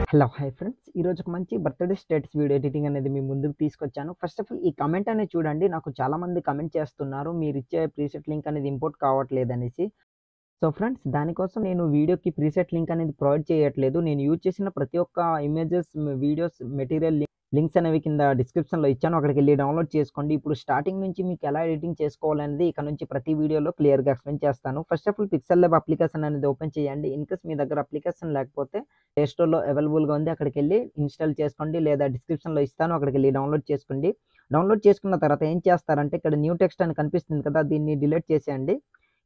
Hello hi friends. ఈరోజు ఒక మంచి బర్త్‌డే స్టేటస్ వీడియో ఎడిటింగ్ అనేది మీ ముందుకు తీసుకొచ్చాను. ఫస్ట్ ఆఫ్ ఆల్ ఈ కామెంట్ అనేది చూడండి. నాకు చాలామంది కామెంట్ చేస్తున్నారు. మీరిచ్చే ప్రీసెట్ లింక్ అనేది ఇంపోర్ట్ కావట్లేదనేసి. సో ఫ్రెండ్స్, దానికోసం నేను వీడియోకి ప్రీసెట్ లింక్ అనేది ప్రొవైడ్ చేయట్లేదు. నేను యూజ్ చేసిన ప్రతి ఒక్క ఇమేజెస్, వీడియోస్, మెటీరియల్ లింక్స్ అనేవి కింద డిస్క్రిప్షన్‌లో ఇచ్చాను. అక్కడికెళ్ళి డౌన్‌లోడ్ చేసుకోండి. ఇప్పుడు స్టార్టింగ్ నుంచి మీకు ఎలా ఎడిటింగ్ చేసుకోవాలనేది ఇక నుంచి ప్రతి వీడియోలో క్లియర్‌గా ఎక్స్‌ప్లెయిన్ చేస్తాను. First of all pixel lab application అనేది ఓపెన్ చేయండి. ఇన్‌కేస్ మీ దగ్గర అప్లికేషన్ లేకపోతే ప్లే స్టోర్‌లో అవైలబుల్‌గా ఉంది. అక్కడికెళ్ళి ఇన్‌స్టాల్ చేసుకోండి, లేదా డిస్క్రిప్షన్‌లో ఇస్తాను. అక్కడికెళ్ళి డౌన్‌లోడ్ చేసుకోండి. డౌన్‌లోడ్ చేసుకున్న తర్వాత ఏం చేస్తారంటే ఇక్కడ న్యూ టెక్స్ట్ అని కనిపిస్తుంది కదా! దీన్ని డిలీట్ చేసేయండి.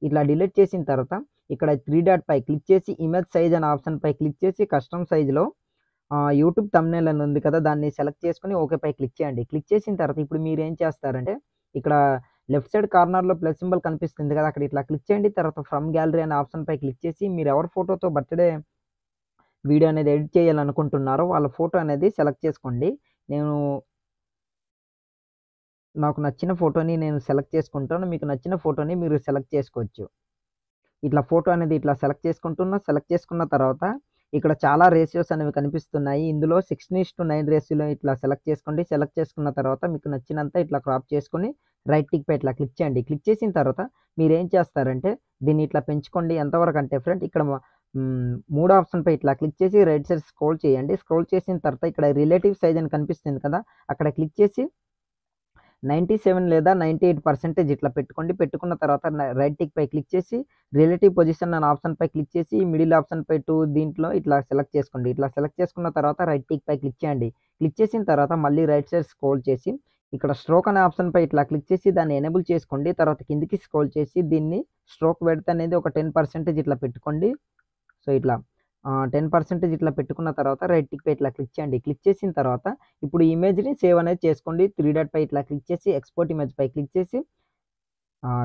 ఇట్లా డిలీట్ చేసిన తర్వాత ఇక్కడ 3 డాట్ పై క్లిక్ చేసి ఇమేజ్ సైజ్ అనే ఆప్షన్ పై క్లిక్ చేసి కస్టమ్ సైజ్‌లో యూట్యూబ్ థంబ్‌నెయిల్ అని ఉంది కదా! దాన్ని సెలెక్ట్ చేసుకొని ఓకే పై క్లిక్ చేయండి. క్లిక్ చేసిన తర్వాత ఇప్పుడు మీరేం చేస్తారంటే ఇక్కడ లెఫ్ట్ సైడ్ కార్నర్‌లో ప్లస్ సింబల్ కనిపిస్తుంది కదా! అక్కడ ఇట్లా క్లిక్ చేయండి. తర్వాత ఫ్రమ్ గ్యాలరీ అనే ఆప్షన్ పై క్లిక్ చేసి మీరు ఎవరి ఫోటోతో బర్త్‌డే వీడియో అనేది ఎడిట్ చేయాలనుకుంటున్నారో వాళ్ళ ఫోటో అనేది సెలెక్ట్ చేసుకోండి. నేను నాకు నచ్చిన ఫోటోని నేను సెలెక్ట్ చేసుకుంటాను. మీకు నచ్చిన ఫోటోని మీరు సెలెక్ట్ చేసుకోవచ్చు. ఇట్లా ఫోటో అనేది ఇట్లా సెలెక్ట్ చేసుకుంటున్నా. సెలెక్ట్ చేసుకున్న తర్వాత ఇక్కడ చాలా రేషియోస్ అనేవి కనిపిస్తున్నాయి. ఇందులో 16:9 రేషియోలో ఇట్లా సెలెక్ట్ చేసుకోండి. సెలెక్ట్ చేసుకున్న తర్వాత మీకు నచ్చినంత ఇట్లా క్రాప్ చేసుకొని రైట్ టిక్ పై ఇట్లా క్లిక్ చేయండి. క్లిక్ చేసిన తర్వాత మీరేం చేస్తారంటే దీన్ని ఇట్లా పెంచుకోండి. ఎంతవరకు అంటే ఫ్రెండ్ ఇక్కడ 3 ఆప్షన్ పై ఇట్లా క్లిక్ చేసి రైట్ సైడ్ స్క్రోల్ చేయండి. స్క్రోల్ చేసిన తర్వాత ఇక్కడ రిలేటివ్ సైజ్ అని కనిపిస్తుంది కదా! అక్కడ క్లిక్ చేసి 97 లేదా 98% ఇట్లా పెట్టుకోండి. పెట్టుకున్న తర్వాత రైట్ టిక్ పై క్లిక్ చేసి రిలేటివ్ పొజిషన్ అనే ఆప్షన్ పై క్లిక్ చేసి మిడిల్ ఆప్షన్ పై 2 దీంట్లో ఇట్లా సెలెక్ట్ చేసుకోండి. ఇట్లా సెలెక్ట్ చేసుకున్న తర్వాత రైట్ టిక్ పై క్లిక్ చేయండి. క్లిక్ చేసిన తర్వాత మళ్ళీ రైట్ సైడ్ స్క్రోల్ చేసి ఇక్కడ స్ట్రోక్ అనే ఆప్షన్ పై ఇట్లా క్లిక్ చేసి దాన్ని ఎనేబుల్ చేసుకోండి. తర్వాత కిందికి స్క్రోల్ చేసి దీన్ని స్ట్రోక్ విడ్త్ అనేది ఒక 10% ఇట్లా పెట్టుకోండి. సో ఇట్లా 10% ఇట్లా పెట్టుకున్న తర్వాత రైట్ టిక్ పై ఇట్లా క్లిక్ చేయండి. క్లిక్ చేసిన తర్వాత ఇప్పుడు ఈ ఇమేజ్‌ని సేవ్ అనేది చేసుకోండి. 3 డాట్ పై ఇట్లా క్లిక్ చేసి ఎక్స్‌పోర్ట్ ఇమేజ్ పై క్లిక్ చేసి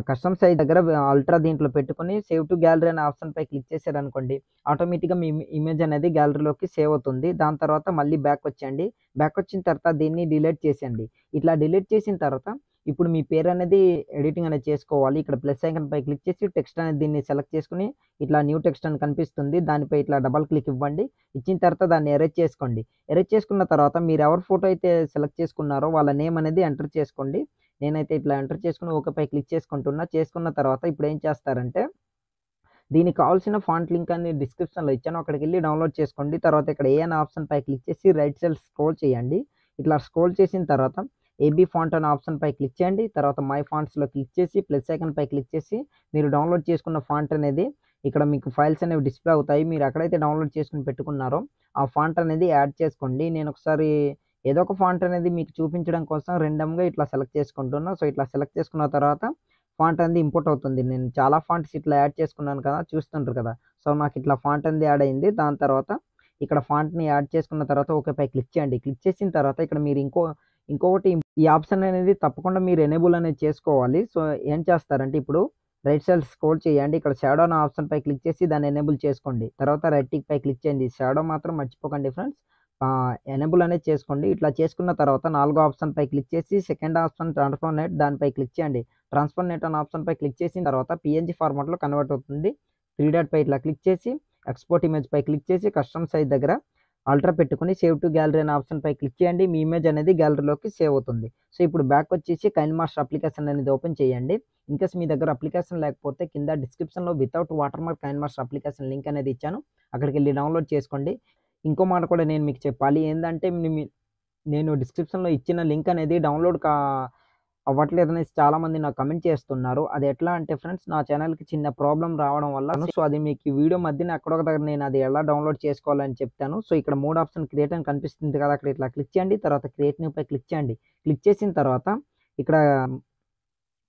కస్టమ్ సైజ్ దగ్గర అల్ట్రా దీంట్లో పెట్టుకొని సేవ్ టు గ్యాలరీ అనే ఆప్షన్ పై క్లిక్ చేశారనుకోండి, ఆటోమేటిక్‌గా మీ ఇమేజ్ అనేది గ్యాలరీలోకి సేవ్ అవుతుంది. దాని తర్వాత మళ్ళీ బ్యాక్ వచ్చేయండి. బ్యాక్ వచ్చిన తర్వాత దీన్ని డిలీట్ చేసేయండి. ఇట్లా డిలీట్ చేసిన తర్వాత ఇప్పుడు మీ పేరు అనేది ఎడిటింగ్ అనేది చేసుకోవాలి. ఇక్కడ ప్లస్ ఐకాన్ పై క్లిక్ చేసి టెక్స్ట్ అనేది దీన్ని సెలెక్ట్ చేసుకొని ఇట్లా న్యూ టెక్స్ట్ అని కనిపిస్తుంది. దానిపై ఇట్లా డబుల్ క్లిక్ ఇవ్వండి. ఇచ్చిన తర్వాత దాన్ని ఎరేజ్ చేసుకోండి. ఎరేజ్ చేసుకున్న తర్వాత మీరు ఎవరి ఫోటో అయితే సెలెక్ట్ చేసుకున్నారో వాళ్ళ నేమ్ అనేది ఎంటర్ చేసుకోండి. నేనైతే ఇట్లా ఎంటర్ చేసుకొని ఓకే పై క్లిక్ చేసుకుంటున్నా. చేసుకున్న తర్వాత ఇప్పుడేం చేస్తారంటే, దీనికి కావాల్సిన ఫాంట్ లింక్ అని డిస్క్రిప్షన్‌లో ఇచ్చాను. అక్కడికెళ్ళి డౌన్‌లోడ్ చేసుకోండి. తర్వాత ఇక్కడ ఏ అనే ఆప్షన్ పై క్లిక్ చేసి రైట్ సైడ్ స్క్రోల్ చేయండి. ఇట్లా స్క్రోల్ చేసిన తర్వాత ఏబీ ఫాంట్ అనే ఆప్షన్ పై క్లిక్ చేయండి. తర్వాత మై ఫాంట్స్‌లో క్లిక్ చేసి ప్లస్ ఐకాన్ పై క్లిక్ చేసి మీరు డౌన్‌లోడ్ చేసుకున్న ఫాంట్ అనేది ఇక్కడ మీకు ఫైల్స్ అనేవి డిస్‌ప్లే అవుతాయి. మీరు ఎక్కడైతే డౌన్‌లోడ్ చేసుకొని పెట్టుకున్నారో ఆ ఫాంట్ అనేది యాడ్ చేసుకోండి. నేను ఒకసారి ఏదో ఒక ఫాంట్ అనేది మీకు చూపించడం కోసం రాండమ్‌గా ఇట్లా సెలెక్ట్ చేసుకుంటున్నా. సో, ఇట్లా సెలెక్ట్ చేసుకున్న తర్వాత ఫాంట్ అనేది ఇంపోర్ట్ అవుతుంది. నేను చాలా ఫాంట్స్ ఇట్లా యాడ్ చేసుకున్నాను కదా! చూస్తుండ్రు కదా! సో, నాకు ఇట్లా ఫాంట్ అనేది యాడ్ అయింది. దాని తర్వాత ఇక్కడ ఫాంట్‌ని యాడ్ చేసుకున్న తర్వాత ఓకే పై క్లిక్ చేయండి. క్లిక్ చేసిన తర్వాత ఇక్కడ మీరు ఇంకొకటి ఈ ఆప్షన్ అనేది తప్పకుండా మీరు ఎనేబుల్ అనేది చేసుకోవాలి. సో, ఏం చేస్తారంటే ఇప్పుడు రైట్ సైడ్ స్క్రోల్ చేయండి. ఇక్కడ షాడో అనే ఆప్షన్ పై క్లిక్ చేసి దాన్ని ఎనేబుల్ చేసుకోండి. తర్వాత రైట్ టిక్ పై క్లిక్ చేయండి. షాడో మాత్రం మర్చిపోకండి ఫ్రెండ్స్. ఎనేబుల్ అనేది చేసుకోండి. ఇట్లా చేసుకున్న తర్వాత నాలుగో ఆప్షన్ పై క్లిక్ చేసి సెకండ్ ఆప్షన్ ట్రాన్స్ఫార్మ్ నెట్ దానిపై క్లిక్ చేయండి. ట్రాన్స్ఫర్ నెట్ అనే ఆప్షన్ పై క్లిక్ చేసిన తర్వాత పీఎన్‌జీ ఫార్మాట్‌లో కన్వర్ట్ అవుతుంది. 3 డాట్ పై ఇట్లా క్లిక్ చేసి ఎక్స్‌పోర్ట్ ఇమేజ్ పై క్లిక్ చేసి కస్టమ్ సైజ్ దగ్గర అల్ట్రా పెట్టుకొని సేవ్ టు గ్యాలరీ అనే ఆప్షన్ పై క్లిక్ చేయండి. మీ ఇమేజ్ అనేది గ్యాలరీలోకి సేవ్ అవుతుంది. సో, ఇప్పుడు బ్యాక్ వచ్చేసి కైన్‌మాస్టర్ అప్లికేషన్ అనేది ఓపెన్ చేయండి. ఇన్‌కేస్ మీ దగ్గర అప్లికేషన్ లేకపోతే కింద డిస్క్రిప్షన్‌లో వితౌట్ వాటర్‌మార్క్ కైన్‌మాస్టర్ అప్లికేషన్ లింక్ అనేది ఇచ్చాను. అక్కడికెళ్ళి డౌన్‌లోడ్ చేసుకోండి. ఇంకో మాట కూడా నేను మీకు చెప్పాలి. ఏందంటే నేను డిస్క్రిప్షన్‌లో ఇచ్చిన లింక్ అనేది డౌన్‌లోడ్ అవ్వట్లేదనేసి చాలామంది నాకు కామెంట్ చేస్తున్నారు. అది ఎట్లా అంటే ఫ్రెండ్స్, నా ఛానెల్‌కి చిన్న ప్రాబ్లమ్ రావడం వల్ల సో, అది మీకు ఈ వీడియో మధ్యన ఎక్కడో ఒక దగ్గర నేను అది ఎలా డౌన్‌లోడ్ చేసుకోవాలని చెప్తాను. సో, ఇక్కడ 3 ఆప్షన్ క్రియేట్ అని కనిపిస్తుంది కదా! అక్కడ ఇట్లా క్లిక్ చేయండి. తర్వాత క్రియేట్ న్యూ పై క్లిక్ చేయండి. క్లిక్ చేసిన తర్వాత ఇక్కడ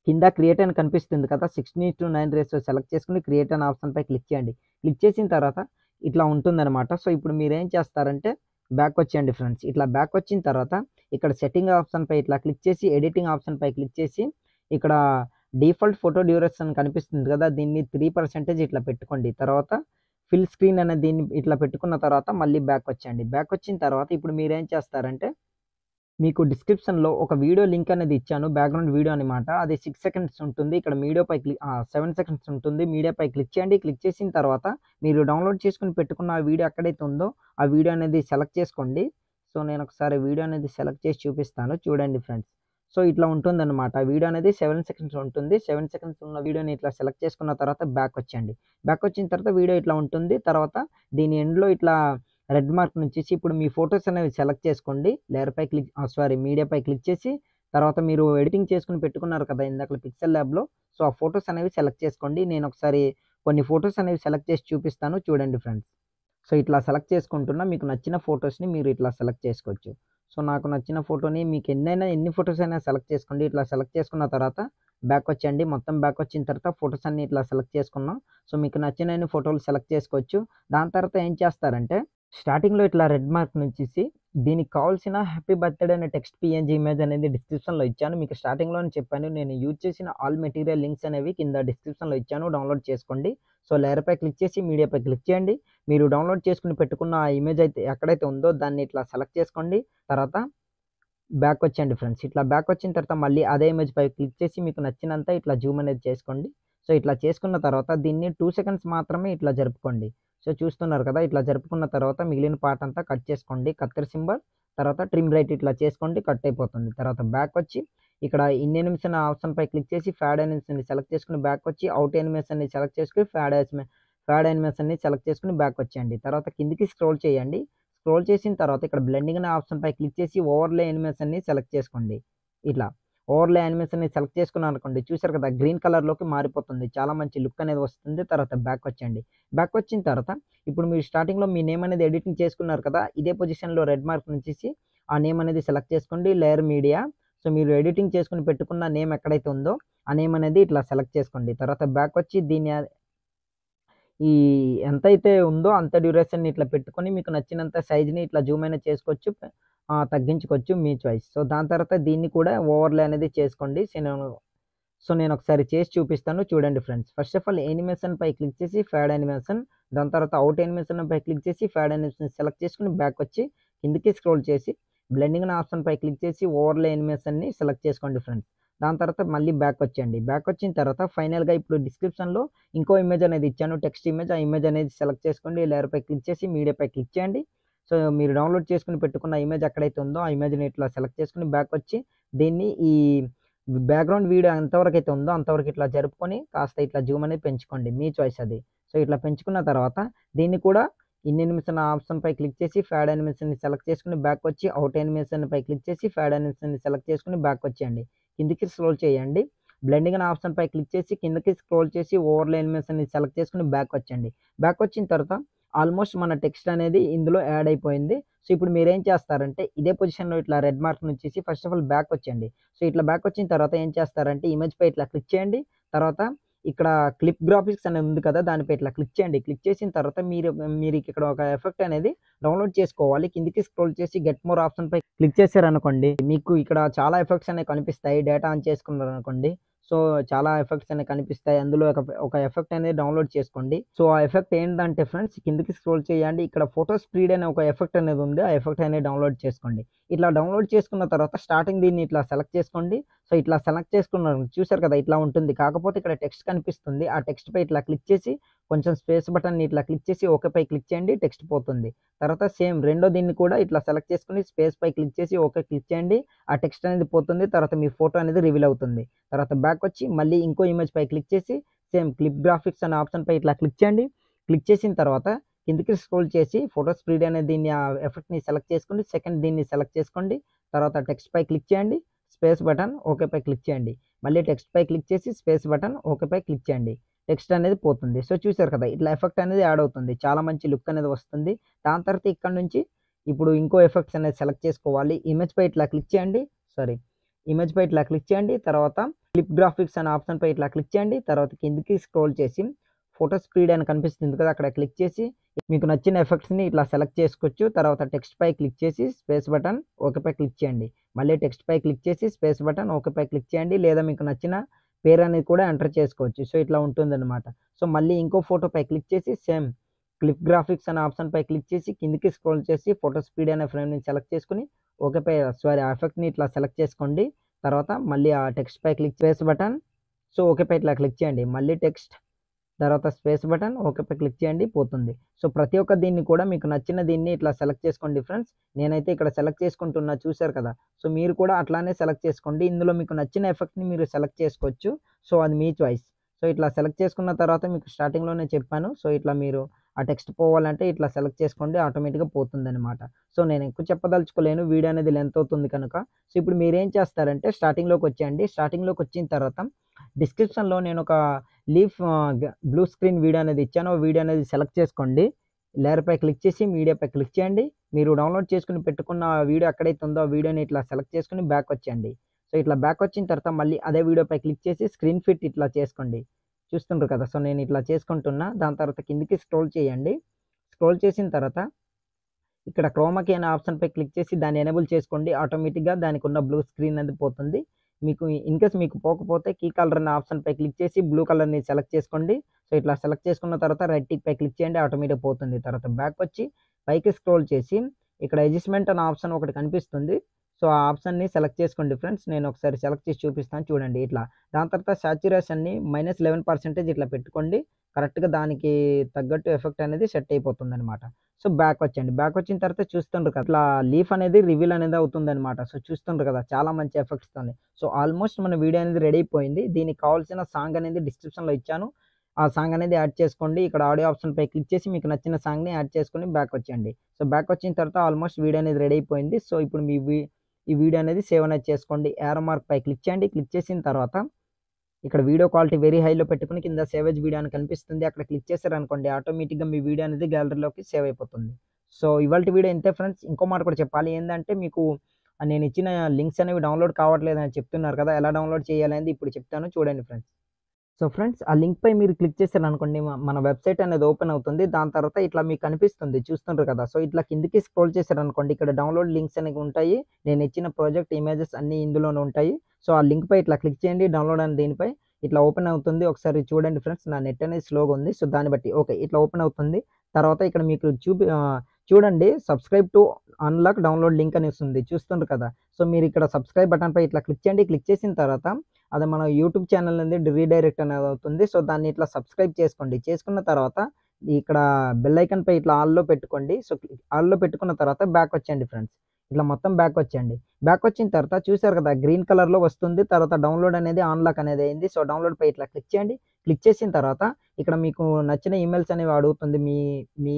కింద క్రియేట్ అని కనిపిస్తుంది కదా! 16:9 రేషియో సెలెక్ట్ చేసుకొని క్రియేట్ అనే ఆప్షన్ పై క్లిక్ చేయండి. క్లిక్ చేసిన తర్వాత ఇట్లా ఉంటుందన్నమాట. సో, ఇప్పుడు మీరేం చేస్తారంటే బ్యాక్ వచ్చేయండి ఫ్రెండ్స్. ఇట్లా బ్యాక్ వచ్చిన తర్వాత ఇక్కడ సెట్టింగ్ ఆప్షన్ పై ఇట్లా క్లిక్ చేసి ఎడిటింగ్ ఆప్షన్ పై క్లిక్ చేసి ఇక్కడ డిఫాల్ట్ ఫోటో డ్యూరేషన్ కనిపిస్తుంది కదా! దీన్ని 3% ఇట్లా పెట్టుకోండి. తర్వాత ఫిల్ స్క్రీన్ అనే దీన్ని ఇట్లా పెట్టుకున్న తర్వాత మళ్ళీ బ్యాక్ వచ్చేయండి. బ్యాక్ వచ్చిన తర్వాత ఇప్పుడు మీరేం చేస్తారంటే మీకు డిస్క్రిప్షన్‌లో ఒక వీడియో లింక్ అనేది ఇచ్చాను. బ్యాక్‌గ్రౌండ్ వీడియో అనమాట. అది 6 సెకండ్స్ ఉంటుంది. ఇక్కడ 7 సెకండ్స్ ఉంటుంది. మీడియాపై క్లిక్ చేయండి. క్లిక్ చేసిన తర్వాత మీరు డౌన్‌లోడ్ చేసుకొని పెట్టుకున్న ఆ వీడియో ఎక్కడైతే ఉందో, ఆ వీడియో అనేది సెలెక్ట్ చేసుకోండి. సో, నేనొకసారి వీడియో అనేది సెలెక్ట్ చేసి చూపిస్తాను. చూడండి ఫ్రెండ్స్. సో, ఇట్లా ఉంటుందన్నమాట. వీడియో అనేది 7 సెకండ్స్ ఉంటుంది. 7 సెకండ్స్ ఉన్న వీడియోని ఇట్లా సెలెక్ట్ చేసుకున్న తర్వాత బ్యాకొచ్చేయండి. బ్యాకొచ్చిన తర్వాత వీడియో ఇట్లా ఉంటుంది. తర్వాత దీని ఎండ్‌లో ఇట్లా రెడ్ మార్క్ నుంచేసి ఇప్పుడు మీ ఫోటోస్ అనేవి సెలెక్ట్ చేసుకోండి. మీడియాపై క్లిక్ చేసి తర్వాత మీరు ఎడిటింగ్ చేసుకొని పెట్టుకున్నారు కదా! ఇందాకల పిక్సెల్ ల్యాబ్‌లో. సో, ఆ ఫోటోస్ అనేవి సెలెక్ట్ చేసుకోండి. నేనొకసారి కొన్ని ఫోటోస్ అనేవి సెలెక్ట్ చేసి చూపిస్తాను. చూడండి ఫ్రెండ్స్. సో, ఇట్లా సెలెక్ట్ చేసుకుంటున్నా. మీకు నచ్చిన ఫోటోస్‌ని మీరు ఇట్లా సెలెక్ట్ చేసుకోవచ్చు. సో, నాకు నచ్చిన ఫోటోని మీకు ఎన్ని ఫోటోస్ అయినా సెలెక్ట్ చేసుకోండి. ఇట్లా సెలెక్ట్ చేసుకున్న తర్వాత బ్యాకొచ్చేయండి. మొత్తం బ్యాకొచ్చిన తర్వాత ఫోటోస్ అన్నీ ఇట్లా సెలెక్ట్ చేసుకున్నాం. సో, మీకు నచ్చినన్ని ఫోటోలు సెలెక్ట్ చేసుకోవచ్చు. దాని తర్వాత ఏం చేస్తారంటే స్టార్టింగ్‌లో ఇట్లా రెడ్ మార్క్ నుంచేసి దీనికి కావాల్సిన హ్యాపీ బర్త్‌డే అనే టెక్స్ట్ పీఎన్‌జీ ఇమేజ్ అనేది డిస్క్రిప్షన్‌లో ఇచ్చాను. మీకు స్టార్టింగ్‌లోనే చెప్పాను. నేను యూజ్ చేసిన ఆల్ మెటీరియల్ లింక్స్ అనేవి కింద డిస్క్రిప్షన్‌లో ఇచ్చాను. డౌన్‌లోడ్ చేసుకోండి. సో, లేయర్‌పై క్లిక్ చేసి మీడియాపై క్లిక్ చేయండి. మీరు డౌన్‌లోడ్ చేసుకొని పెట్టుకున్న ఆ ఇమేజ్ అయితే ఎక్కడైతే ఉందో దాన్ని ఇట్లా సెలెక్ట్ చేసుకోండి. తర్వాత బ్యాకొచ్చేయండి ఫ్రెండ్స్. ఇట్లా బ్యాకొచ్చిన తర్వాత మళ్ళీ అదే ఇమేజ్ పై క్లిక్ చేసి మీకు నచ్చినంత ఇట్లా జూమ్ అనేది చేసుకోండి. సో, ఇట్లా చేసుకున్న తర్వాత దీన్ని 2 సెకండ్స్ మాత్రమే ఇట్లా జరుపుకోండి. సో, చూస్తున్నారు కదా! ఇట్లా జరుపుకున్న తర్వాత మిగిలిన పార్ట్ అంతా కట్ చేసుకోండి. కత్తెర సింబల్ తర్వాత ట్రిమ్ రైట్ ఇట్లా చేసుకోండి. కట్ అయిపోతుంది. తర్వాత బ్యాకొచ్చి ఇక్కడ ఇన్ యానిమేషన్ ఆప్షన్‌పై క్లిక్ చేసి ఫ్యాడ్ యానిమేషన్‌ని సెలెక్ట్ చేసుకొని బ్యాకొచ్చి ఔట్ యానిమేషన్‌ని సెలెక్ట్ చేసుకొని ఫ్యాడ్ యానిమేషన్‌ని సెలెక్ట్ చేసుకొని బ్యాకొచ్చేయండి. తర్వాత కిందకి స్క్రోల్ చేయండి. స్క్రోల్ చేసిన తర్వాత ఇక్కడ బ్లెండింగ్ అనే ఆప్షన్‌పై క్లిక్ చేసి ఓవర్‌లే యానిమేషన్‌ని సెలెక్ట్ చేసుకోండి. ఇట్లా ఓవర్‌లే యానిమేషన్‌ని సెలెక్ట్ చేసుకున్నారనుకోండి చూసారు కదా! గ్రీన్ కలర్‌లోకి మారిపోతుంది. చాలా మంచి లుక్ అనేది వస్తుంది. తర్వాత బ్యాకొచ్చేయండి. బ్యాకొచ్చిన తర్వాత ఇప్పుడు మీరు స్టార్టింగ్‌లో మీ నేమ్ అనేది ఎడిటింగ్ చేసుకున్నారు కదా! ఇదే పొజిషన్‌లో రెడ్ మార్క్ నుంచేసి ఆ నేమ్ అనేది సెలెక్ట్ చేసుకోండి. Layer media. సో, మీరు ఎడిటింగ్ చేసుకొని పెట్టుకున్న నేమ్ ఎక్కడైతే ఉందో ఆ నేమ్ అనేది ఇట్లా సెలెక్ట్ చేసుకోండి. తర్వాత బ్యాకొచ్చి ఈ ఎంతైతే ఉందో అంత డ్యూరేషన్‌ని ఇట్లా పెట్టుకొని మీకు నచ్చినంత సైజ్‌ని ఇట్లా జూమ్ అయినా చేసుకోవచ్చు. తగ్గించుకోవచ్చు మీ చాయిస్. సో, దాని తర్వాత దీన్ని కూడా ఓవర్‌లే అనేది చేసుకోండి. నేనొకసారి చేసి చూపిస్తాను చూడండి ఫ్రెండ్స్. ఫస్ట్ ఆఫ్ ఆల్ యానిమేషన్‌పై క్లిక్ చేసి ఫ్యాడ్ యానిమేషన్, దాని తర్వాత ఔట్ యానిమేషన్‌పై క్లిక్ చేసి ఫ్యాడ్ యానిమేషన్ సెలెక్ట్ చేసుకొని బ్యాకొచ్చి కిందకి స్క్రోల్ చేసి బ్లెండింగ్ అనే ఆప్షన్‌పై క్లిక్ చేసి ఓవర్‌లే యానిమేషన్‌ని సెలెక్ట్ చేసుకోండి ఫ్రెండ్స్. దాని తర్వాత మళ్ళీ బ్యాకొచ్చేయండి. బ్యాకొచ్చిన తర్వాత ఫైనల్‌గా ఇప్పుడు డిస్క్రిప్షన్‌లో ఇంకో ఇమేజ్ అనేది ఇచ్చాను. Text image. ఆ ఇమేజ్ అనేది సెలెక్ట్ చేసుకోండి. లేయర్‌పై క్లిక్ చేసి మీడియాపై క్లిక్ చేయండి. సో, మీరు డౌన్‌లోడ్ చేసుకొని పెట్టుకున్న ఇమేజ్ ఎక్కడైతే ఉందో ఆ ఇమేజ్‌ని ఇట్లా సెలెక్ట్ చేసుకొని బ్యాకొచ్చి దీన్ని ఈ బ్యాక్‌గ్రౌండ్ వీడియో ఎంతవరకైతే ఉందో అంతవరకు ఇట్లా జరుపుకొని కాస్త ఇట్లా జూమ్ అనేది పెంచుకోండి. మీ చాయిస్ అది. సో, ఇట్లా పెంచుకున్న తర్వాత దీన్ని కూడా ఇన్ యానిమేషన్ ఆప్షన్‌పై క్లిక్ చేసి ఫ్యాడ్ యానిమేషన్‌ని సెలెక్ట్ చేసుకొని బ్యాకొచ్చి ఔట్ యానిమేషన్‌పై క్లిక్ చేసి ఫ్యాడ్ యానిమేషన్‌ని సెలెక్ట్ చేసుకొని బ్యాకొచ్చేయండి. కిందకి స్క్రోల్ చేయండి. బ్లెండింగ్ అనే ఆప్షన్‌పై క్లిక్ చేసి కిందకి స్క్రోల్ చేసి ఓవర్‌లే యానిమేషన్‌ని సెలెక్ట్ చేసుకొని బ్యాకొచ్చేయండి. బ్యాకొచ్చిన తర్వాత ఆల్మోస్ట్ మన టెక్స్ట్ అనేది ఇందులో యాడ్ అయిపోయింది. సో, ఇప్పుడు మీరేం చేస్తారంటే ఇదే పొజిషన్‌లో ఇట్లా రెడ్ మార్క్ నుంచేసి ఫస్ట్ ఆఫ్ ఆల్ బ్యాకొచ్చేయండి. సో, ఇట్లా బ్యాకొచ్చిన తర్వాత ఏం చేస్తారంటే ఇమేజ్‌పై ఇట్లా క్లిక్ చేయండి. తర్వాత ఇక్కడ క్లిప్ గ్రాఫిక్స్ అనేది ఉంది కదా! దానిపై ఇట్లా క్లిక్ చేయండి. క్లిక్ చేసిన తర్వాత మీరిక్కడ ఒక ఎఫెక్ట్ అనేది డౌన్‌లోడ్ చేసుకోవాలి. కిందకి స్క్రోల్ చేసి గెట్ మోర్ ఆప్షన్‌పై క్లిక్ చేశారనుకోండి, మీకు ఇక్కడ చాలా ఎఫెక్ట్స్ అనేవి కనిపిస్తాయి. డేటా ఆన్ చేసుకున్నారనుకోండి. సో, చాలా ఎఫెక్ట్స్ అనేవి కనిపిస్తాయి. అందులో ఒక ఎఫెక్ట్ అనేది డౌన్‌లోడ్ చేసుకోండి. సో, ఆ ఎఫెక్ట్ ఏంటంటే ఫ్రెండ్స్ కిందకి స్క్రోల్ చేయండి. ఇక్కడ ఫోటో స్పీడ్ అనే ఒక ఎఫెక్ట్ అనేది ఉంది. ఆ ఎఫెక్ట్ అనేది డౌన్‌లోడ్ చేసుకోండి. ఇట్లా డౌన్‌లోడ్ చేసుకున్న తర్వాత స్టార్టింగ్ దీన్ని ఇట్లా సెలెక్ట్ చేసుకోండి. సో, ఇట్లా సెలెక్ట్ చేసుకున్నారు చూసారు కదా! ఇట్లా ఉంటుంది. కాకపోతే ఇక్కడ టెక్స్ట్ కనిపిస్తుంది. ఆ టెక్స్ట్‌పై ఇట్లా క్లిక్ చేసి కొంచెం స్పేస్ బటన్‌ని ఇట్లా క్లిక్ చేసి ఓకేపై క్లిక్ చేయండి. టెక్స్ట్ పోతుంది. తర్వాత సేమ్ రెండో దీన్ని కూడా ఇట్లా సెలెక్ట్ చేసుకొని స్పేస్‌పై క్లిక్ చేసి ఓకే క్లిక్ చేయండి. ఆ టెక్స్ట్ అనేది పోతుంది. తర్వాత మీ ఫోటో అనేది రివీల్ అవుతుంది. తర్వాత బ్యాకొచ్చి మళ్ళీ ఇంకో ఇమేజ్‌పై క్లిక్ చేసి సేమ్ క్లిప్ గ్రాఫిక్స్ అనే ఆప్షన్‌పై ఇట్లా క్లిక్ చేయండి. క్లిక్ చేసిన తర్వాత కిందకి స్క్రోల్ చేసి ఫోటో స్పీడ్ అనే దీన్ని ఆ ఎఫెక్ట్‌ని సెలెక్ట్ చేసుకోండి. సెకండ్ దీన్ని సెలెక్ట్ చేసుకోండి. తర్వాత టెక్స్ట్‌పై క్లిక్ చేయండి. స్పేస్ బటన్ ఓకేపై క్లిక్ చేయండి. మళ్ళీ టెక్స్ట్‌పై క్లిక్ చేసి స్పేస్ బటన్ ఓకేపై క్లిక్ చేయండి. టెక్స్ట్ అనేది పోతుంది. సో, చూసారు కదా! ఇట్లా ఎఫెక్ట్ అనేది యాడ్ అవుతుంది. చాలా మంచి లుక్ అనేది వస్తుంది. దాని తర్వాత ఇక్కడ నుంచి ఇప్పుడు ఇంకో ఎఫెక్ట్స్ అనేది సెలెక్ట్ చేసుకోవాలి. ఇమేజ్‌పై ఇట్లా క్లిక్ చేయండి. సారీ. ఇమేజ్‌పై ఇట్లా క్లిక్ చేయండి. తర్వాత క్లిప్ గ్రాఫిక్స్ అనే ఆప్షన్‌పై ఇట్లా క్లిక్ చేయండి. తర్వాత కిందకి స్క్రోల్ చేసి ఫోటో స్పీడ్ అని కనిపిస్తుంది కదా! అక్కడ క్లిక్ చేసి మీకు నచ్చిన ఎఫెక్ట్స్‌ని ఇట్లా సెలెక్ట్ చేసుకోవచ్చు. తర్వాత టెక్స్ట్‌పై క్లిక్ చేసి స్పేస్ బటన్ ఓకేపై క్లిక్ చేయండి. మళ్ళీ టెక్స్ట్‌పై క్లిక్ చేసి స్పేస్ బటన్ ఓకేపై క్లిక్ చేయండి. లేదా మీకు నచ్చిన పేరు అనేది కూడా ఎంటర్ చేసుకోవచ్చు. సో, ఇట్లా ఉంటుందన్నమాట. సో, మళ్ళీ ఇంకో ఫోటోపై క్లిక్ చేసి సేమ్ క్లిప్ గ్రాఫిక్స్ అనే ఆప్షన్‌పై క్లిక్ చేసి కిందకి స్క్రోల్ చేసి ఫోటో స్పీడ్ అనే ఫ్రేమ్‌ని సెలెక్ట్ చేసుకొని ఓకేపై సారీ ఆ ఎఫెక్ట్ని ఇట్లా సెలెక్ట్ చేసుకోండి. తర్వాత మళ్ళీ ఆ టెక్స్ట్పై స్పేస్ బటన్, సో ఓకేపై ఇట్లా క్లిక్ చేయండి. మళ్ళీ టెక్స్ట్, తర్వాత స్పేస్ బటన్, ఓకేపై క్లిక్ చేయండి, పోతుంది. సో ప్రతి ఒక్క దీన్ని కూడా మీకు నచ్చిన దీన్ని ఇట్లా సెలెక్ట్ చేసుకోండి ఫ్రెండ్స్. నేనైతే ఇక్కడ సెలెక్ట్ చేసుకుంటున్నా, చూసారు కదా. సో మీరు కూడా అట్లానే సెలెక్ట్ చేసుకోండి. ఇందులో మీకు నచ్చిన ఎఫెక్ట్ని మీరు సెలెక్ట్ చేసుకోవచ్చు. సో అది మీ చాయిస్. సో ఇట్లా సెలెక్ట్ చేసుకున్న తర్వాత మీకు స్టార్టింగ్లోనే చెప్పాను. సో ఇట్లా మీరు ఆ టెక్స్ట్ పోవాలంటే ఇట్లా సెలెక్ట్ చేసుకోండి, ఆటోమేటిక్గా పోతుందన్నమాట. సో నేను ఎక్కువ చెప్పదలుచుకోలేను, వీడియో అనేది లెంత్ అవుతుంది కనుక. సో ఇప్పుడు మీరు ఏం చేస్తారంటే స్టార్టింగ్లోకి వచ్చేయండి. స్టార్టింగ్లోకి వచ్చిన తర్వాత డిస్క్రిప్షన్లో నేను ఒక లీఫ్ బ్లూ స్క్రీన్ వీడియో అనేది ఇచ్చాను. ఆ వీడియో అనేది సెలెక్ట్ చేసుకోండి. లేయర్పై క్లిక్ చేసి మీడియాపై క్లిక్ చేయండి. మీరు డౌన్లోడ్ చేసుకుని పెట్టుకున్న వీడియో ఎక్కడైతే ఉందో ఆ వీడియోని ఇట్లా సెలెక్ట్ చేసుకుని బ్యాక్ వచ్చేయండి. సో ఇట్లా బ్యాక్ వచ్చిన తర్వాత మళ్ళీ అదే వీడియోపై క్లిక్ చేసి స్క్రీన్ ఫిట్ ఇట్లా చేసుకోండి. చూస్తుండ్రు కదా. సో నేను ఇట్లా చేసుకుంటున్నా. దాని తర్వాత కిందికి స్క్రోల్ చేయండి. స్క్రోల్ చేసిన తర్వాత ఇక్కడ క్రోమాకీ అనే ఆప్షన్పై క్లిక్ చేసి దాన్ని ఎనేబుల్ చేసుకోండి. ఆటోమేటిక్గా దానికి ఉన్న బ్లూ స్క్రీన్ అనేది పోతుంది. మీకు ఇన్కేస్ మీకు పోకపోతే కీ కలర్ అనే ఆప్షన్పై క్లిక్ చేసి బ్లూ కలర్ని సెలెక్ట్ చేసుకోండి. సో ఇట్లా సెలెక్ట్ చేసుకున్న తర్వాత రైట్ టిక్ పై క్లిక్ చేయండి, ఆటోమేటిక్ పోతుంది. తర్వాత బ్యాక్ వచ్చి పైకి స్క్రోల్ చేసి ఇక్కడ అడ్జస్ట్మెంట్ అనే ఆప్షన్ ఒకటి కనిపిస్తుంది. సో ఆ ఆప్షన్ని సెలెక్ట్ చేసుకోండి ఫ్రెండ్స్. నేను ఒకసారి సెలెక్ట్ చేసి చూపిస్తాను చూడండి ఇట్లా. దాని తర్వాత సాచురేషన్ని -11% ఇట్లా పెట్టుకోండి. కరెక్ట్గా దానికి తగ్గట్టు ఎఫెక్ట్ అనేది సెట్ అయిపోతుంది అనమాట. సో బ్యాక్ వచ్చండి. బ్యాక్ వచ్చిన తర్వాత చూస్తుండ్రు కదా ఇట్లా లీఫ్ అనేది రివీల్ అనేది అవుతుందన్నమాట. సో చూస్తుండ్రు కదా చాలా మంచి ఎఫెక్ట్స్‌తోని. సో ఆల్మోస్ట్ మన వీడియో అనేది రెడీ అయిపోయింది. దీనికి కావాల్సిన సాంగ్ అనేది డిస్క్రిప్షన్‌లో ఇచ్చాను. ఆ సాంగ్ అనేది యాడ్ చేసుకోండి. ఇక్కడ ఆడియో ఆప్షన్‌పై క్లిక్ చేసి మీకు నచ్చిన సాంగ్‌ని యాడ్ చేసుకొని బ్యాక్ వచ్చేయండి. సో బ్యాక్ వచ్చిన తర్వాత ఆల్మోస్ట్ వీడియో అనేది రెడీ అయిపోయింది. సో ఇప్పుడు ఈ వీడియో అనేది సేవ్ అనేది చేసుకోండి. యారో మార్క్ పై క్లిక్ చేయండి. క్లిక్ చేసిన తర్వాత ఇక్కడ వీడియో క్వాలిటీ వెరీ హైలో పెట్టుకొని కింద సేవ్ యాజ్ వీడియో అని కనిపిస్తుంది. అక్కడ క్లిక్ చేశారనుకోండి ఆటోమేటిక్‌గా మీ వీడియో అనేది గ్యాలరీలోకి సేవ్ అయిపోతుంది. సో ఇవాల్టి వీడియో ఇంతే ఫ్రెండ్స్. ఇంకో మాట కూడా చెప్పాలి ఏందంటే మీకు నేను ఇచ్చిన లింక్స్ అనేవి డౌన్లోడ్ కావట్లేదని చెప్తున్నారు కదా. ఎలా డౌన్లోడ్ చేయాలి అనేది ఇప్పుడు చెప్తాను చూడండి ఫ్రెండ్స్. సో ఫ్రెండ్స్ ఆ లింక్‌పై మీరు క్లిక్ చేశారనుకోండి మన వెబ్‌సైట్ అనేది ఓపెన్ అవుతుంది. దాని తర్వాత ఇట్లా మీకు కనిపిస్తుంది చూస్తుండ్రు కదా. సో ఇట్లా కిందకి స్క్రోల్ చేశారనుకోండి ఇక్కడ డౌన్లోడ్ లింక్స్ అనేవి ఉంటాయి. నేను ఇచ్చిన ప్రాజెక్ట్ ఇమేజెస్ అన్నీ ఇందులోనే ఉంటాయి. సో ఆ లింక్‌పై ఇట్లా క్లిక్ చేయండి. డౌన్లోడ్ అని దీనిపై ఇట్లా ఓపెన్ అవుతుంది. ఒకసారి చూడండి ఫ్రెండ్స్. నా నెట్ అనేది స్లోగా ఉంది. సో దాన్ని బట్టి ఓకే ఇట్లా ఓపెన్ అవుతుంది. తర్వాత ఇక్కడ మీకు చూడండి subscribe to unlock download link అని వస్తుంది. చూస్తుండ్రు కదా. సో మీరు ఇక్కడ సబ్స్క్రైబ్ బటన్‌పై ఇట్లా క్లిక్ చేయండి. క్లిక్ చేసిన తర్వాత అది మన యూట్యూబ్ ఛానల్ అనేది రీడైరెక్ట్ అనేది అవుతుంది. సో దాన్ని ఇట్లా సబ్స్క్రైబ్ చేసుకోండి. చేసుకున్న తర్వాత ఇక్కడ బెల్ ఐకాన్‌పై ఇట్లా ఆల్‌లో పెట్టుకోండి. సో ఆల్‌లో పెట్టుకున్న తర్వాత బ్యాక్ వచ్చేయండి ఫ్రెండ్స్. ఇట్లా మొత్తం బ్యాక్ వచ్చేయండి. బ్యాక్ వచ్చిన తర్వాత చూసారు కదా గ్రీన్ కలర్‌లో వస్తుంది. తర్వాత డౌన్లోడ్ అనేది అన్‌లాక్ అనేది అయింది. సో డౌన్లోడ్‌పై ఇట్లా క్లిక్ చేయండి. క్లిక్ చేసిన తర్వాత ఇక్కడ మీకు నచ్చిన ఈమెయిల్స్ అనేవి అడుగుతుంది. మీ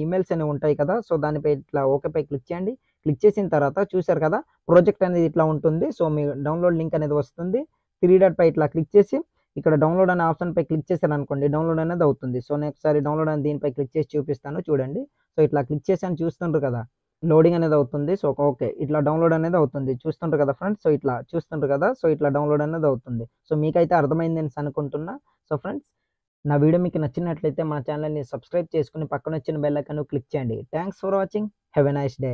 ఈమెయిల్స్ అనేవి ఉంటాయి కదా. సో దానిపై ఇట్లా ఓకేపై క్లిక్ చేయండి. క్లిక్ చేసిన తర్వాత చూసారు కదా ప్రాజెక్ట్ అనేది ఇట్లా ఉంటుంది. సో మీ డౌన్లోడ్ లింక్ అనేది వస్తుంది. 3 డాట్ పై ఇట్లా క్లిక్ చేసి ఇక్కడ డౌన్లోడ్ అనే ఆప్షన్‌పై క్లిక్ చేశారనుకోండి డౌన్లోడ్ అనేది అవుతుంది. సో నేను ఒకసారి డౌన్లోడ్ అని దీనిపై క్లిక్ చేసి చూపిస్తాను చూడండి. సో ఇట్లా క్లిక్ చేశాను చూస్తుండ్రు కదా. లోడింగ్ అనేది అవుతుంది. సో ఓకే ఇట్లా డౌన్లోడ్ అనేది అవుతుంది. చూస్తుండ్రు కదా ఫ్రెండ్స్. సో ఇట్లా చూస్తుండ్రు కదా. సో ఇట్లా డౌన్లోడ్ అనేది అవుతుంది. సో మీకైతే అర్థమైందని అనుకుంటున్నా. సో ఫ్రెండ్స్ నా వీడియో మీకు నచ్చినట్లయితే మన ఛానల్‌ని సబ్స్క్రైబ్ చేసుకొని పక్కన వచ్చిన బెల్ ఐకాన్ క్లిక్ చేయండి. Thanks for watching. Have a nice day.